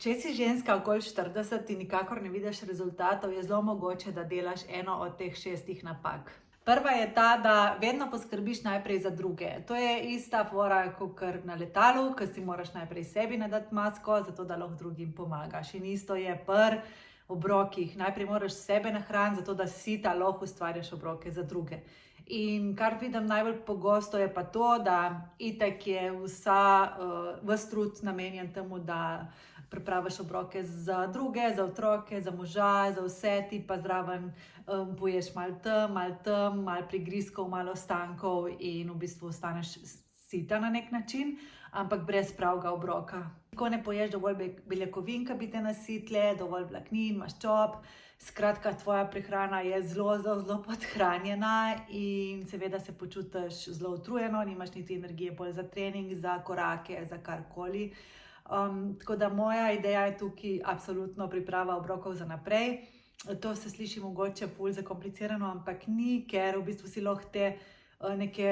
Če si ženska okoli 40 in nikakor ne vidiš rezultatov, je zelo mogoče, da delaš eno od teh 6 napak. Prva je ta, da vedno poskrbiš najprej za druge. To je ista fora kakor na letalu, ko si moraš najprej sebi nadati masko, zato da lahko drugim pomagaš. In isto je pri obrokih. Najprej moraš sebe nahraniti, zato da si ta lahko ustvarjaš obroke za druge. In kar vidim najbolj pogosto je pa to, da itak je ves trud namenjen temu, da pripraviš obroke za druge, za otroke, za moža, za vse, ti pa zraven poješ malo tam, malo prigrizkov, malo ostankov in v bistvu ostaneš sita na nek način, ampak brez pravega obroka. Ko ne poješ dovolj beljakovin, ki bi te nasitile, dovolj vlaknin, maščob, skratka, tvoja prehrana je zelo podhranjena in seveda se počutiš zelo utrujeno, nimaš niti energije bolj za trening, za korake, za karkoli. Tako da moja ideja je tukaj absolutno priprava obrokov za naprej. To se sliši mogoče ful zakomplicirano, ampak ni, ker v bistvu si lahko te neke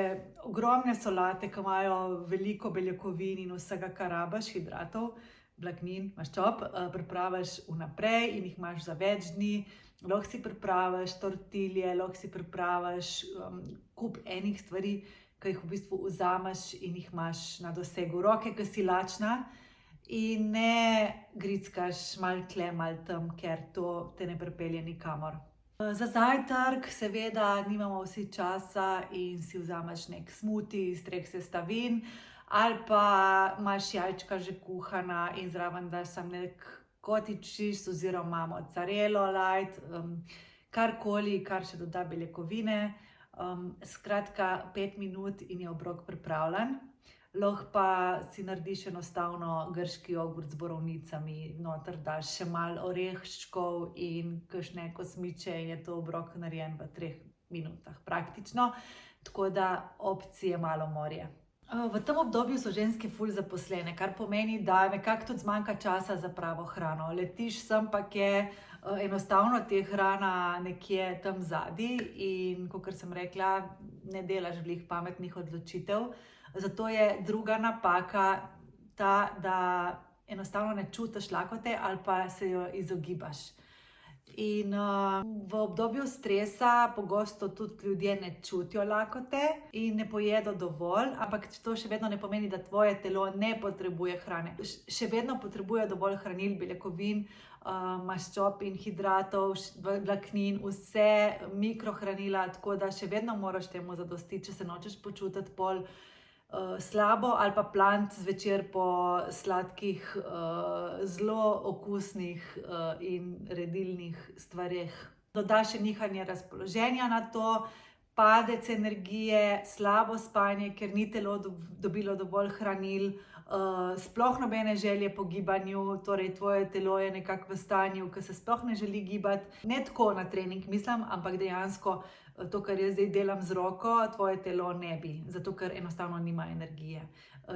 ogromne solate, ki imajo veliko beljakovin in vsega, kar rabiš, hidratov, vlaknin, maščob, pripraviš vnaprej in jih imaš za več dni. Lahko si pripraviš tortilje, lahko si pripraviš kup enih stvari, ki jih v bistvu vzameš in jih imaš na dosegu roke, ki si lačna. In ne grickaš malo tle, malo tam, ker to te ne pripelje nikamor. Za zajtrk seveda nimamo vsi časa in si vzameš nek smuti iz 3 sestavin ali pa imaš jajčka že kuhana in zraven daš samo nek cottage cheese oziroma mozzarello light, karkoli, kar še doda beljakovine. Skratka, 5 minut in je obrok pripravljen. Lahko pa si narediš enostavno grški jogurt z borovnicami, noter daš še malo oreščkov in kakšne kosmiče in je to obrok narejen v 3 minutah praktično, tako da opcije malo morje. V tem obdobju so ženske ful zaposlene, kar pomeni, da nekako tudi zmanjka časa za pravo hrano. Letiš sem, pa je enostavno te hrana nekje tam zadaj in, kakor sem rekla, ne delaš glih pametnih odločitev. Zato je druga napaka ta, da enostavno ne čutiš lakote ali pa se jo izogibaš. In v obdobju stresa pogosto tudi ljudje ne čutijo lakote in ne pojedo dovolj, ampak to še vedno ne pomeni, da tvoje telo ne potrebuje hrane. Še vedno potrebuje dovolj hranil, beljakovin, maščob in hidratov, vlaknin, vse mikrohranila, tako da še vedno moraš temu zadostiti, če se nočeš počutiti pol slabo ali pa plant zvečer po sladkih, zelo okusnih in redilnih stvareh. Doda še nihanje razpoloženja na to, padec energije, slabo spanje, ker ni telo dobilo dovolj hranil, sploh nobene želje po gibanju, torej tvoje telo je nekako v stanju, ki se sploh ne želi gibati. Ne tako na trening mislim, ampak dejansko to, kar jaz zdaj delam z roko, tvoje telo ne bi, zato ker enostavno nima energije.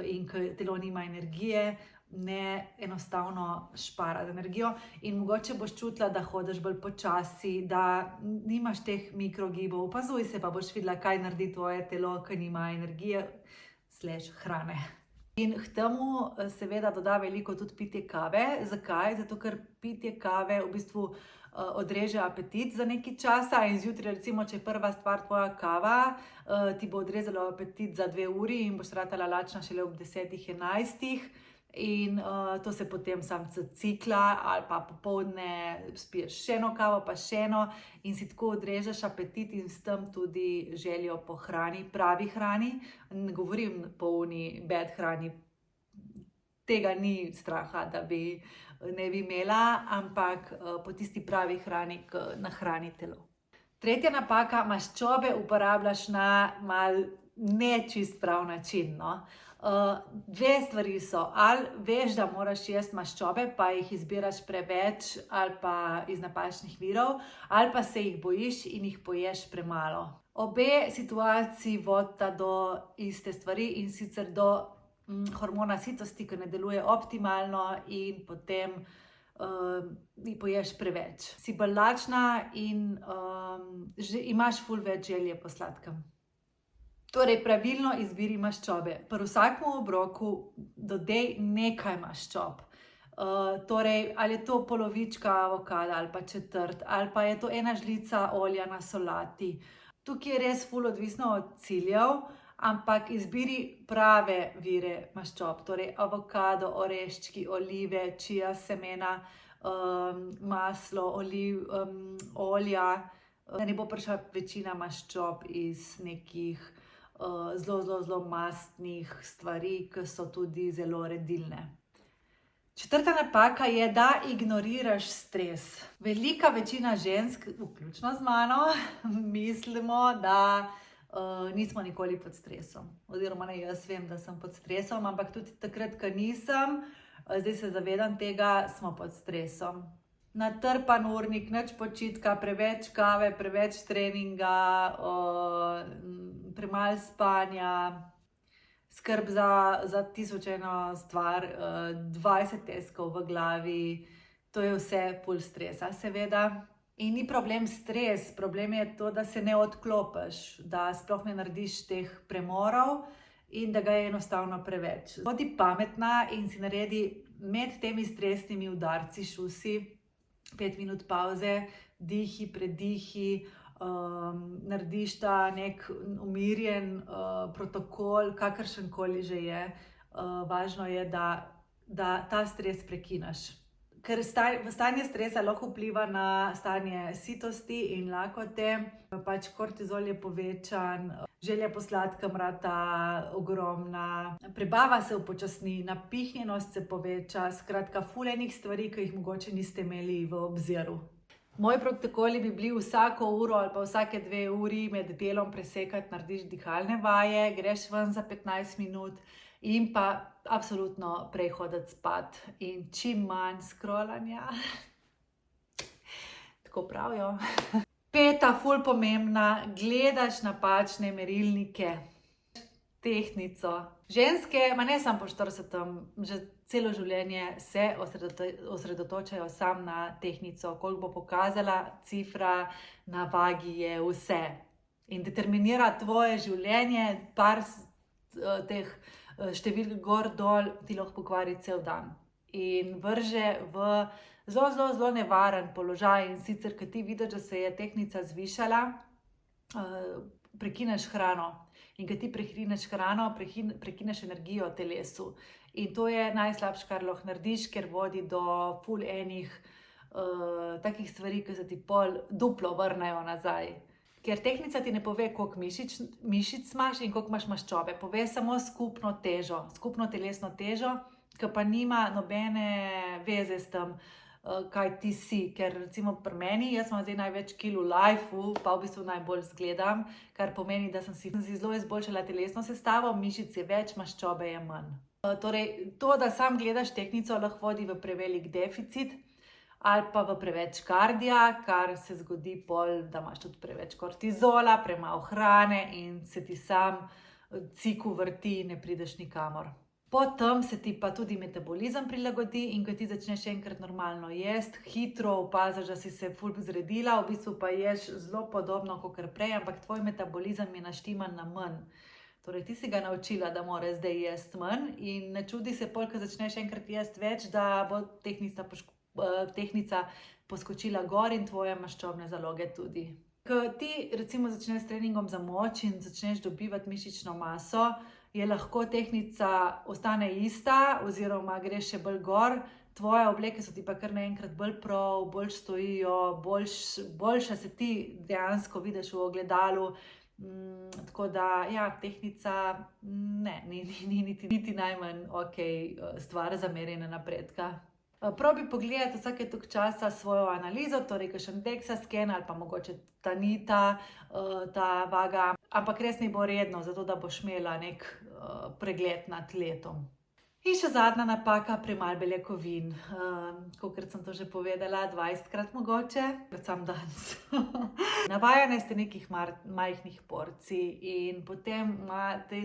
In ker telo nima energije, ne enostavno špara z energijo in mogoče boš čutila, da hodiš bolj počasi, da nimaš teh mikrogibov. Opazuj se, pa boš videla, kaj naredi tvoje telo, ki nima energije / hrane. In k temu seveda doda veliko tudi pitje kave. Zakaj? Zato ker pitje kave v bistvu odreže apetit za nekaj časa in zjutraj recimo, če je prva stvar tvoja kava, ti bo odrezalo apetit za 2 uri in boš ratala lačna šele ob 10-11. In to se potem sam zacikla ali pa popoldne spiješ še eno kavo, pa še eno in si tako odrežeš apetit in s tem tudi željo po hrani, pravi hrani. Ne govorim po oni bad hrani, tega ni straha, da bi ne bi imela, ampak po tisti pravi hrani, ki nahrani telo. Tretja napaka, maščobe uporabljaš na mal ne čist prav način, no. 2 stvari so, ali veš, da moraš jesti maščobe, pa jih izbiraš preveč ali pa iz napačnih virov, ali pa se jih bojiš in jih poješ premalo. Obe situaciji vodita do iste stvari in sicer do hormona sitosti, ki ne deluje optimalno in potem poješ preveč. Si bolj lačna in imaš ful več želje po sladkem. Torej, pravilno izbiri maščobe. Pri vsakem obroku dodej nekaj maščob. Torej, ali je to polovička avokada ali pa četrt, ali pa je to ena žlica olja na solati. Tukaj je res ful odvisno od ciljev, ampak izbiri prave vire maščob, torej avokado, oreščki, olive, čija semena, maslo, olja, da ne bo prišla večina maščob iz nekih zelo mastnih stvari, ki so tudi zelo redilne. Četrta napaka je, da ignoriraš stres. Velika večina žensk, vključno z mano, mislimo, da nismo nikoli pod stresom. Oziroma ne, jaz vem, da sem pod stresom, ampak tudi takrat, ko nisem, zdaj se zavedam tega, smo pod stresom. Natrpan urnik, nič počitka, preveč kave, preveč treninga, premalo spanja, skrb za tisoč eno stvar, 20 teskov v glavi, to je vse ful stresa, seveda. In ni problem stres, problem je to, da se ne odklopiš, da sploh ne narediš teh premorov in da ga je enostavno preveč. Bodi pametna in si naredi med temi stresnimi udarci šusi 5 minut pauze, dihi, predihi, narediš ta nek umirjen protokol, kakršenkoli že je. Važno je, da ta stres prekineš. Ker stanje stresa lahko vpliva na stanje sitosti in lakote, pač kortizol je povečan, želja po sladkem rata ogromna, prebava se upočasni, napihnjenost se poveča, skratka ful enih stvari, ki jih mogoče niste imeli v obziru. Moji protokoli bi bili vsako uro ali pa vsake 2 uri med delom presekati, narediš dihalne vaje, greš ven za 15 minut in pa absolutno prej hoditi spat in čim manj scrollanja. Tako pravijo. 5. ful pomembna, gledaš napačne merilnike. Tehtnico. Ženske, ma ne samo po 40, že celo življenje se osredotočajo samo na tehtnico, koliko bo pokazala cifra na vagi je vse. In determinira tvoje življenje, par teh številk gor dol ti lahko pokvari cel dan. In vrže v zelo nevaren položaj, in sicer, ko ti vidiš, da se je tehtnica zvišala, prekineš hrano. In ko ti prekineš hrano, prekineš energijo telesu. In to je najslabše, kar lahko narediš, ker vodi do ful enih takih stvari, ki se ti pol duplo vrnejo nazaj. Ker tehtnica ti ne pove, koliko mišic imaš in koliko imaš maščobe. Pove samo skupno težo, skupno telesno težo, ki pa nima nobene veze s tem, kaj ti si. Ker recimo pri meni, jaz imam zdaj največ kil v lifeu, pa v bistvu najbolj zgledam, kar pomeni, da sem si zelo izboljšala telesno sestavo, mišic je več, maščobe je manj. Torej, to, da sam gledaš tehtnico, lahko vodi v prevelik deficit ali pa v preveč kardija, kar se zgodi pol, da imaš tudi preveč kortizola, premalo hrane in se ti sam cikel vrti in ne prideš nikamor. Potem se ti pa tudi metabolizem prilagodi in ko ti začneš enkrat normalno jesti, hitro opaziš, da si se ful zredila, v bistvu pa ješ zelo podobno kakor prej, ampak tvoj metabolizem je naštiman na manj. Torej, ti si ga naučila, da mora zdaj jesti manj in ne čudi se pol, ko začneš enkrat jesti več, da bo tehtnica poskočila gor in tvoje maščobne zaloge tudi. Ko ti recimo začneš s treningom za moč in začneš dobivati mišično maso, je lahko tehtnica ostane ista oziroma greš še bolj gor, tvoje obleke so ti pa kar naenkrat bolj prav, bolj stojijo, boljše se ti dejansko vidiš v ogledalu. Tako da, ja, tehtnica ne, ni niti najmanj stvar za merjenje napredka. Prav bi pogledati vsake toliko časa svojo analizo, torej kakšen DEXA sken ali pa mogoče Tanita, ta vaga, ampak res ne bo redno, zato da boš imela nek pregled nad letom. In še zadnja napaka, premalo beljakovin. Kakor sem to že povedala, 20-krat mogoče, predvsem danes. Navajene ste nekih majhnih porcij in potem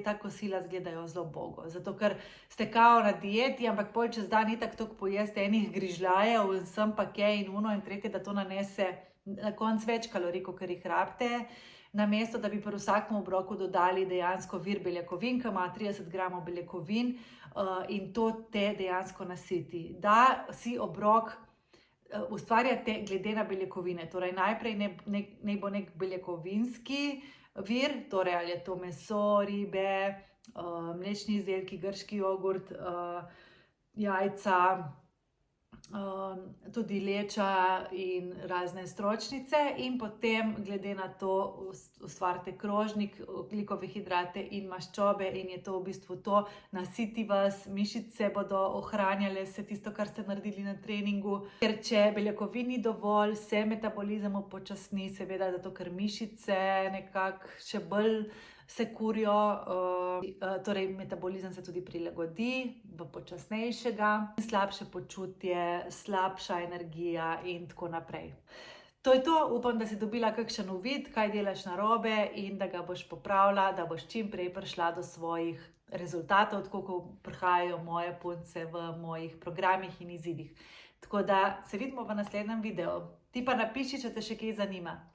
ta kosila izgledajo zelo ubogo. Zato ker ste kao na dieti, ampak pol čez dan itak toliko pojeste enih grižljajev in sem pa kaj in uno in tretje, da to nanese na koncu več kalorij, kakor jih rabite. namesto da bi pri vsakem obroku dodali dejansko vir beljakovin, ki ima 30 gramov beljakovin in to te dejansko nasiti. Da si obrok ustvarjate glede na beljakovine, torej najprej naj bo nek beljakovinski vir, torej ali je to meso, ribe, mlečni izdelki, grški jogurt, jajca, tudi leča in razne stročnice in potem glede na to ustvarite krožnik, ogljikove hidrate in maščobe in je to v bistvu to, nasiti vas, mišice bodo ohranjale vse tisto, kar ste naredili na treningu, ker če beljakovin ni dovolj, se metabolizem upočasni, seveda zato, ker mišice nekako še bolj se kurijo, torej metabolizem se tudi prilagodi v počasnejšega, slabše počutje, slabša energija in tako naprej. To je to, upam, da si dobila kakšen uvid, kaj delaš narobe in da ga boš popravila, da boš čim prej prišla do svojih rezultatov, tako kot prihajajo moje punce v mojih programih in izzivih. Tako da se vidimo v naslednjem videu. Ti pa napiši, če te še kaj zanima.